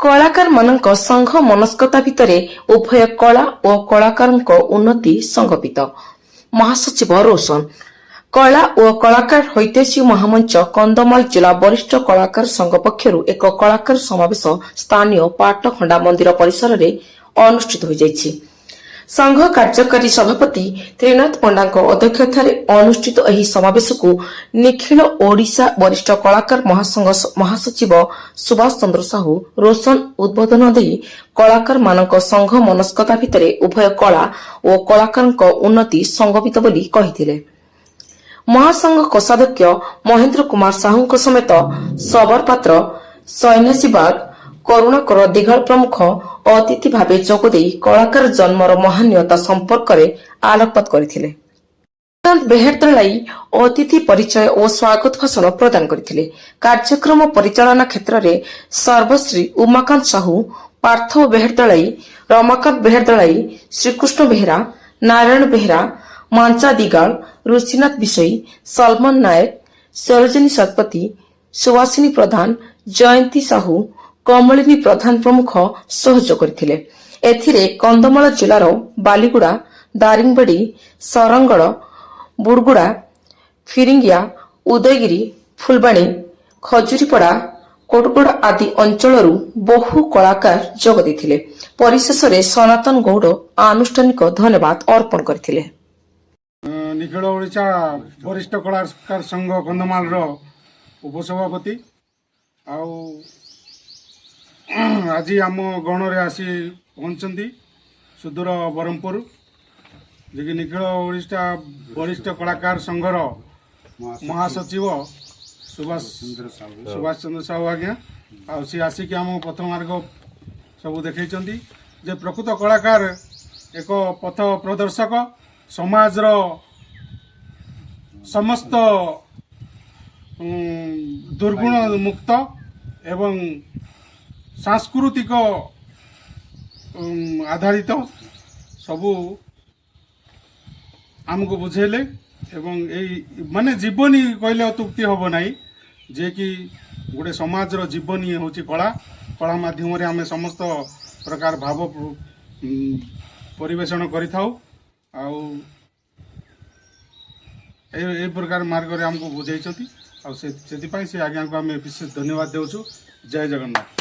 कलाकार मानक संघ मनस्कता भितर उभय कला और कलाकार उन्नति संगपित। महासचिव रोशन कला और कलाकार हितैषी महामंच कंधमाल जिला वरिष्ठ कलाकार संघ पक्षर एक कलाकार समावेश स्थानीय पाटखंडा मंदिर परिसर में अनुष्ठित हो जायछि। संघ कार्यकारी सभापति त्रिनाथ पंडा अध्यक्षतार अनुष्ठित एही समावेश को निखिल ओडिशा वरिष्ठ कलाकार महासंघ महासचिव सुभाष चंद्र साहू रोशन उद्बोधन दे कलाकार मानक संघ मनस्कता भितर उभय कला और कलाकार उन्नति संगपित बोली कहिथिले। महासंघ कोषाध्यक्ष महेंद्र कुमार साहू समेत सबर पात्र सैन्यासी बाग करुणाकर दिघल प्रमुख अतिथि भाव जोगदे कलाकार जन्मर महान्यता संपर्क में आलोकपात करथिले। बेहेरतलाई अतिथि परिचय और स्वागत भाषण प्रदान करथिले। कार्यक्रम परिचालना क्षेत्र में सर्वश्री उमाकांत साहू, पार्थव बेहेरतलाई, रमाकांत बेहेरतलाई, श्रीकृष्ण बेहेरा, नारायण बेहेरा, मांचा दिगाल, ऋषिनाथ विषयी, सलमान नायक, सरोजिनी शतपथी, सुवासिनी प्रधान, जयंती साहू, कमलिनी प्रधान प्रमुख सहयोग करथिले। एथिरे कंधमाल जिलार बालीगुड़ा, दारिंगबाड़ी, सरंगड़, बुड़गुड़ा, फिरिंगिया, उदयगिरी, फुलबाणी, खजुरीपड़ा, कोटगड़ आदि अंचलरू बहु कलाकार जोग देथिले। परिशेष रे सनातन गौड़ आनुष्ठानिक धन्यवाद अर्पण करथिले। निखिल ओडिशा वरिष्ठ कलाकार संघ कंधमाल उपसभापति आज आम गण रे आसी पहुंचती सुदूर ब्रह्मपुर जे निखिल ओडिशा वरिष्ठ कलाकार संघर महासचिव सुभाष चंद्र साहू आज्ञा सी आसिक आम पथ मार्ग सब देखते जे प्रकृत कलाकार एक पथ प्रदर्शक समाजर समस्त दुर्गुण मुक्त एवं सांस्कृतिक आधारित सबू आमको बुझेले एवं माने जीवनी कहले अतुक्ति हम ना जे कि गोटे समाजर जीवनी हूँ कला कला माध्यम आम समस्त प्रकार भाव परिवेषण करिथाउ ए प्रकार मार्ग रे हमको बुझाई से आज्ञा को आम विशेष धन्यवाद देउछु। जय जगन्नाथ।